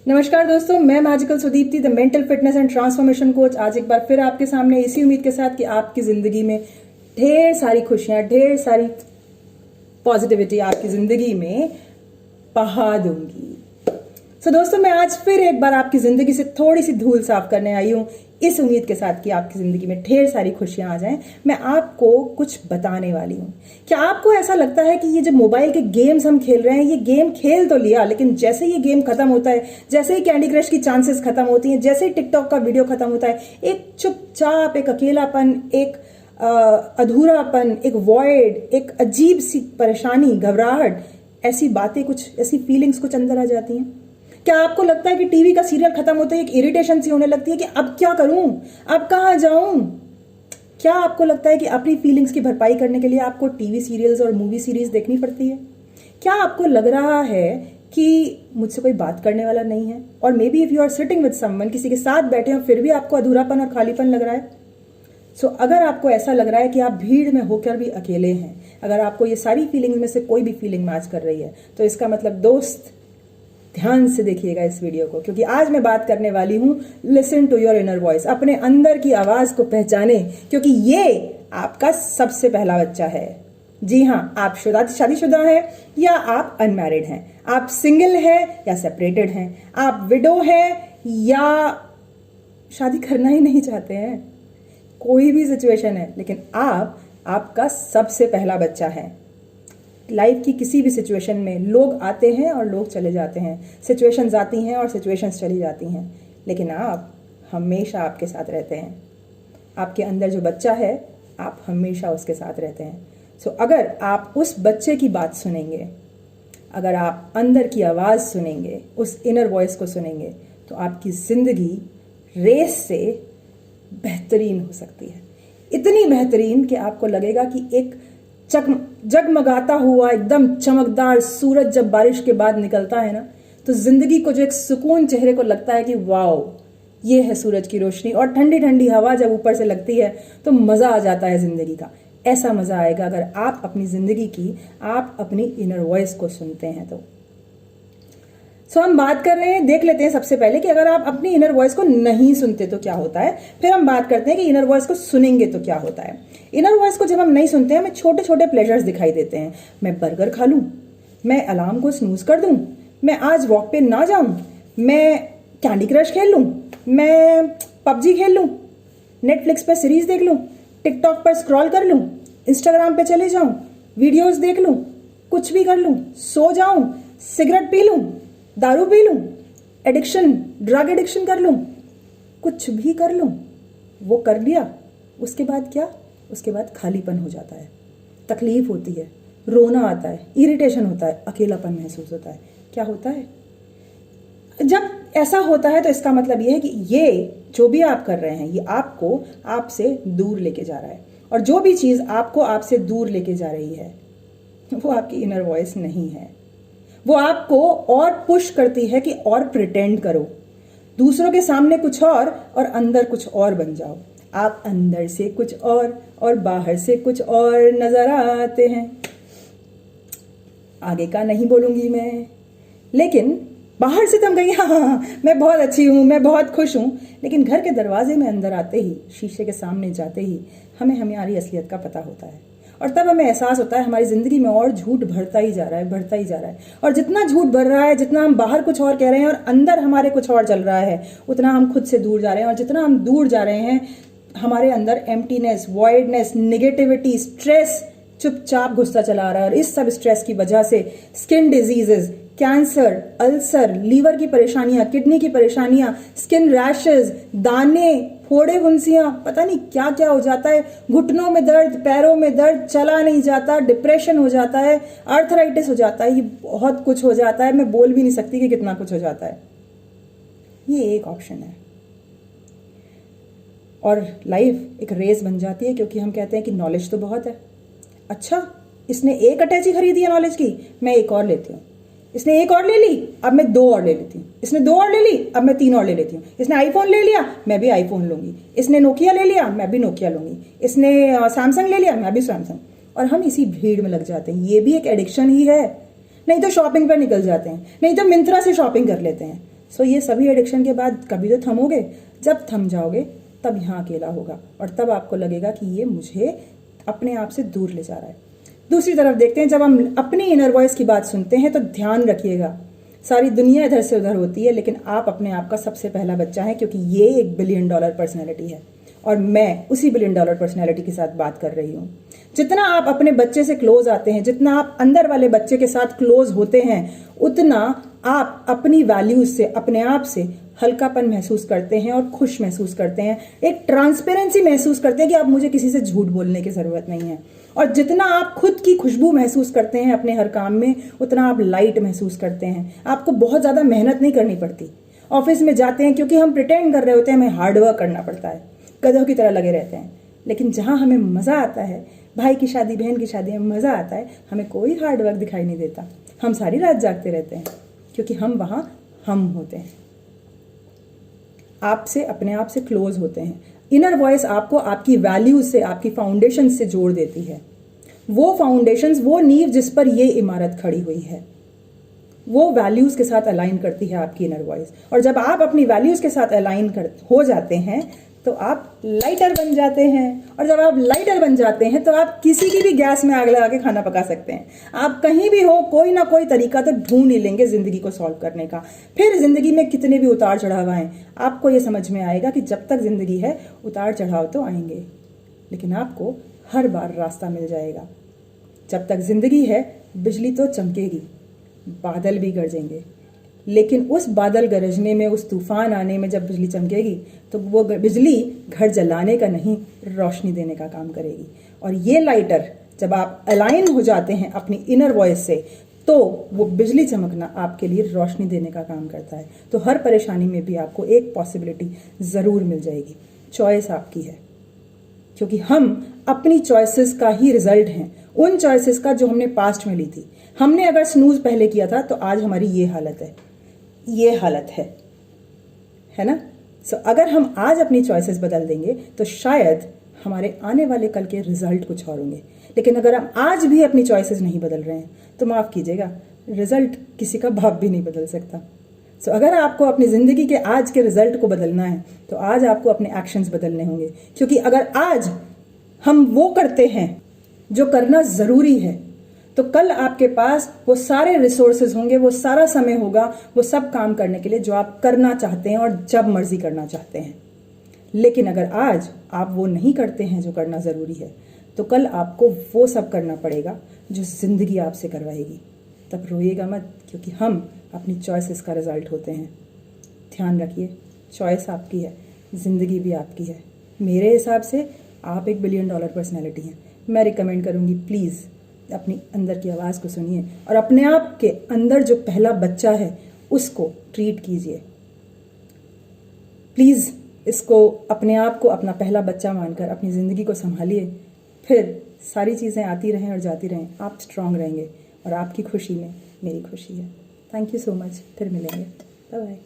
नमस्कार दोस्तों, मैं magical Sudipti the mental fitness and transformation coach आज एक बार फिर आपके सामने इसी उम्मीद के साथ कि आपकी जिंदगी में ढेर सारी खुशियां, ढेर सारी पॉजिटिविटी आपकी जिंदगी में बहा दूंगी। दोस्तों, मैं आज फिर एक बार आपकी जिंदगी से थोड़ी सी धूल साफ करने आई हूं इस उम्मीद के साथ कि आपकी जिंदगी में ढेर सारी खुशियां आ जाएं। मैं आपको कुछ बताने वाली हूं। क्या आपको ऐसा लगता है कि ये जो मोबाइल के गेम्स हम खेल रहे हैं, ये गेम खेल तो लिया, लेकिन जैसे ये गेम खत्म होता है, जैसे ही कैंडी क्रश की चांसेस खत्म होती हैं, जैसे ही टिकटॉक का वीडियो खत्म होता है, एक चुपचाप, एक अकेलापन, एक अधूरापन, एक वॉइड, एक अजीब सी परेशानी, घबराहट, ऐसी बातें, कुछ ऐसी फीलिंग्स कुछ अंदर आ जाती हैं। क्या आपको लगता है कि टीवी का सीरियल खत्म होते ही एक इरिटेशन सी होने लगती है कि अब क्या करूं, अब कहां जाऊं? क्या आपको लगता है कि अपनी फीलिंग्स की भरपाई करने के लिए आपको टीवी सीरियल्स और मूवी सीरीज देखनी पड़ती है? क्या आपको लग रहा है कि मुझसे कोई बात करने वाला नहीं है? और maybe if you are sitting with someone, किसी के साथ बैठे हो, फिर भी आपको अधूरापन और खालीपन लग रहा है। अगर आपको ऐसा लग रहा है कि आप भीड़ में होकर भी अकेले हैं, अगर आपको ये सारी फीलिंग्स में से कोई भी फीलिंग मैच कर रही है, तो इसका मतलब दोस्त ध्यान से देखिएगा इस वीडियो को, क्योंकि आज मैं बात करने वाली हूं listen to your inner voice. अपने अंदर की आवाज को पहचाने, क्योंकि ये आपका सबसे पहला बच्चा है। जी हां, आप शादीशुदा हैं या आप अनमैरिड हैं, आप सिंगल हैं या सेपरेटेड हैं, आप विडो हैं या शादी करना ही नहीं चाहते हैं, कोई भी सिचुएशन है, लेकिन आपका सबसे पहला बच्चा है। लाइफ की किसी भी सिचुएशन में लोग आते हैं और लोग चले जाते हैं, सिचुएशंस आती हैं और सिचुएशंस चली जाती हैं, लेकिन आप हमेशा आपके साथ रहते हैं। आपके अंदर जो बच्चा है, आप हमेशा उसके साथ रहते हैं। अगर आप उस बच्चे की बात सुनेंगे, अगर आप अंदर की आवाज़ सुनेंगे, उस इनर वॉइस को सुनेंगे, तो आपकी ज़िंदगी रेस से बेहतरीन हो सकती है। इतनी बेहतरीन कि आपको लगेगा कि एक जगमगाता हुआ एकदम चमकदार सूरज जब बारिश के बाद निकलता है ना, तो जिंदगी को जो एक सुकून चेहरे को लगता है कि वाओ, ये है सूरज की रोशनी। और ठंडी ठंडी हवा जब ऊपर से लगती है तो मजा आ जाता है जिंदगी का। ऐसा मजा आएगा अगर आप अपनी जिंदगी की, आप अपनी इनर वॉइस को सुनते हैं तो। हम बात कर रहे हैं, देख लेते हैं सबसे पहले कि अगर आप अपनी इनर वॉइस को नहीं सुनते तो क्या होता है। फिर हम बात करते हैं कि इनर वॉइस को सुनेंगे तो क्या होता है। इनर वॉइस को जब हम नहीं सुनते हैं, हमें छोटे छोटे प्लेजर्स दिखाई देते हैं। मैं बर्गर खा लूं, मैं अलार्म को स्नूज कर दूं, मैं आज वॉक पे ना जाऊं, मैं कैंडी क्रश खेल लूं, मैं पबजी खेल लूं, नेटफ्लिक्स पर सीरीज देख लूं, टिकटॉक पर स्क्रॉल कर लूं, इंस्टाग्राम पे चले जाऊं, वीडियोस देख लूं, कुछ भी कर लूं, सो जाऊं, सिगरेट पी लूं, दारू पी लूं, ड्रग एडिक्शन कर लूं, कुछ भी कर लूं। वो कर लिया, उसके बाद क्या? उसके बाद खालीपन हो जाता है, तकलीफ होती है, रोना आता है, इरिटेशन होता है, अकेलापन महसूस होता है। क्या होता है जब ऐसा होता है? तो इसका मतलब ये है कि ये जो भी आप कर रहे हैं, ये आपको आपसे दूर लेके जा रहा है। और जो भी चीज आपको आपसे दूर लेके जा रही है, वो आपकी इनर वॉइस नहीं है। वो आपको और पुश करती है कि और प्रिटेंड करो, दूसरों के सामने कुछ और अंदर कुछ और बन जाओ। आप अंदर से कुछ और बाहर से कुछ और नजर आते हैं। आगे का नहीं बोलूंगी मैं, लेकिन बाहर से तुम कहिए हाँ, मैं बहुत अच्छी हूं, मैं बहुत खुश हूं, लेकिन घर के दरवाजे में अंदर आते ही, शीशे के सामने जाते ही हमें हमारी असलियत का पता होता है। और तब हमें एहसास होता है हमारी जिंदगी में और झूठ बढ़ता ही जा रहा है, बढ़ता ही जा रहा है। और जितना झूठ बढ़ रहा है, जितना हम बाहर कुछ और कह रहे हैं और अंदर हमारे कुछ और चल रहा है, उतना हम खुद से दूर जा रहे हैं। और जितना हम दूर जा रहे हैं, हमारे अंदर एम्प्टीनेस, वॉइडनेस, निगेटिविटी, स्ट्रेस चुपचाप घुसता चला आ रहा है। और इस सब स्ट्रेस की वजह से skin diseases, cancer, ulcer, liver की परेशानियां, किडनी की परेशानियां, स्किन रैशेस, दाने, फोड़े, फुंसियां, पता नहीं क्या क्या हो जाता है। घुटनों में दर्द, पैरों में दर्द, चला नहीं जाता, डिप्रेशन हो जाता है, आर्थराइटिस हो जाता है, ये बहुत कुछ हो जाता है। मैं बोल भी नहीं सकती कि कितना कुछ हो जाता है। ये एक ऑप्शन है। और लाइफ एक रेस बन जाती है, क्योंकि हम कहते हैं कि नॉलेज तो बहुत है। अच्छा, इसने एक अटैची खरीदी है नॉलेज की, मैं एक और लेती हूँ। इसने एक और ले ली, अब मैं 2 और ले लेती हूँ। इसने 2 और ले ली, अब मैं 3 और ले लेती हूँ। इसने आईफोन ले लिया, मैं भी आईफोन लूंगी। इसने नोकिया ले लिया, मैं भी नोकिया लूंगी। इसने सैमसंग ले लिया, मैं भी सैमसंग। और हम इसी भीड़ में लग जाते हैं। ये भी एक एडिक्शन ही है। नहीं तो शॉपिंग पर निकल जाते हैं, नहीं तो मिंत्रा से शॉपिंग कर लेते हैं। सो ये सभी एडिक्शन के बाद कभी तो थमोगे, जब थम जाओगे तब यहाँ अकेला होगा और तब आपको लगेगा कि ये मुझे अपने आप से दूर ले जा रहा है। दूसरी तरफ देखते हैं, जब हम अपनी इनर वॉइस की बात सुनते हैं तो ध्यान रखिएगा, सारी दुनिया इधर से उधर होती है लेकिन आप अपने आप का सबसे पहला बच्चा है, क्योंकि ये एक $1 बिलियन पर्सनैलिटी है और मैं उसी $1 बिलियन पर्सनैलिटी के साथ बात कर रही हूँ। जितना आप अपने बच्चे से क्लोज आते हैं, जितना आप अंदर वाले बच्चे के साथ क्लोज होते हैं, उतना आप अपनी वैल्यूज से, अपने आप से हल्कापन महसूस करते हैं और खुश महसूस करते हैं, एक ट्रांसपेरेंसी महसूस करते हैं कि अब मुझे किसी से झूठ बोलने की जरूरत नहीं है। और जितना आप खुद की खुशबू महसूस करते हैं अपने हर काम में, उतना आप लाइट महसूस करते हैं। आपको बहुत ज्यादा मेहनत नहीं करनी पड़ती। ऑफिस में जाते हैं क्योंकि हम प्रिटेंड कर रहे होते हैं, हमें हार्डवर्क करना पड़ता है, गधों की तरह लगे रहते हैं। लेकिन जहां हमें मजा आता है, भाई की शादी, बहन की शादी में मजा आता है, हमें कोई हार्डवर्क दिखाई नहीं देता। हम सारी रात जागते रहते हैं क्योंकि हम वहां हम होते हैं, आपसे, अपने आप से क्लोज होते हैं। इनर वॉइस आपको आपकी वैल्यूज से, आपकी फाउंडेशन से जोड़ देती है। वो फाउंडेशंस, वो नींव जिस पर ये इमारत खड़ी हुई है, वो वैल्यूज के साथ अलाइन करती है आपकी इनर वॉइस। और जब आप अपनी वैल्यूज के साथ अलाइन हो जाते हैं तो आप लाइटर बन जाते हैं। और जब आप लाइटर बन जाते हैं तो आप किसी की भी गैस में आग लगा के खाना पका सकते हैं। आप कहीं भी हो, कोई ना कोई तरीका तो ढूंढ ही लेंगे जिंदगी को सॉल्व करने का। फिर जिंदगी में कितने भी उतार चढ़ाव आए, आपको ये समझ में आएगा कि जब तक जिंदगी है उतार चढ़ाव तो आएंगे, लेकिन आपको हर बार रास्ता मिल जाएगा। जब तक जिंदगी है बिजली तो चमकेगी, बादल भी गरजेंगे, लेकिन उस बादल गरजने में, उस तूफान आने में जब बिजली चमकेगी तो वो बिजली घर जलाने का नहीं, रोशनी देने का काम करेगी। और ये लाइटर, जब आप अलाइन हो जाते हैं अपनी इनर वॉइस से, तो वो बिजली चमकना आपके लिए रोशनी देने का काम करता है। तो हर परेशानी में भी आपको एक पॉसिबिलिटी जरूर मिल जाएगी। चॉइस आपकी है, क्योंकि हम अपनी चॉइसेस का ही रिजल्ट हैं, उन चॉइसेस का जो हमने पास्ट में ली थी। हमने अगर स्नूज पहले किया था तो आज हमारी ये हालत है, ये हालत है ना। सो अगर हम आज अपनी चॉइसेस बदल देंगे तो शायद हमारे आने वाले कल के रिजल्ट कुछ और होंगे। लेकिन अगर हम आज भी अपनी चॉइसेस नहीं बदल रहे हैं तो माफ कीजिएगा, रिजल्ट किसी का बाप भी नहीं बदल सकता। सो अगर आपको अपनी जिंदगी के आज के रिजल्ट को बदलना है तो आज आपको अपने एक्शंस बदलने होंगे। क्योंकि अगर आज हम वो करते हैं जो करना जरूरी है, तो कल आपके पास वो सारे रिसोर्सेज होंगे, वो सारा समय होगा वो सब काम करने के लिए जो आप करना चाहते हैं और जब मर्जी करना चाहते हैं। लेकिन अगर आज आप वो नहीं करते हैं जो करना जरूरी है, तो कल आपको वो सब करना पड़ेगा जो जिंदगी आपसे करवाएगी। तब रोइएगा मत, क्योंकि हम अपनी चॉइसेस का रिजल्ट होते हैं। ध्यान रखिए, चॉइस आपकी है, जिंदगी भी आपकी है। मेरे हिसाब से आप $1 बिलियन पर्सनैलिटी हैं। मैं रिकमेंड करूंगी, प्लीज़ अपनी अंदर की आवाज़ को सुनिए और अपने आप के अंदर जो पहला बच्चा है उसको ट्रीट कीजिए। प्लीज़ इसको, अपने आप को अपना पहला बच्चा मानकर अपनी ज़िंदगी को संभालिए। फिर सारी चीज़ें आती रहें और जाती रहें, आप स्ट्रांग रहेंगे और आपकी खुशी में मेरी खुशी है। Thank you so much. फिर मिलेंगे। Bye bye.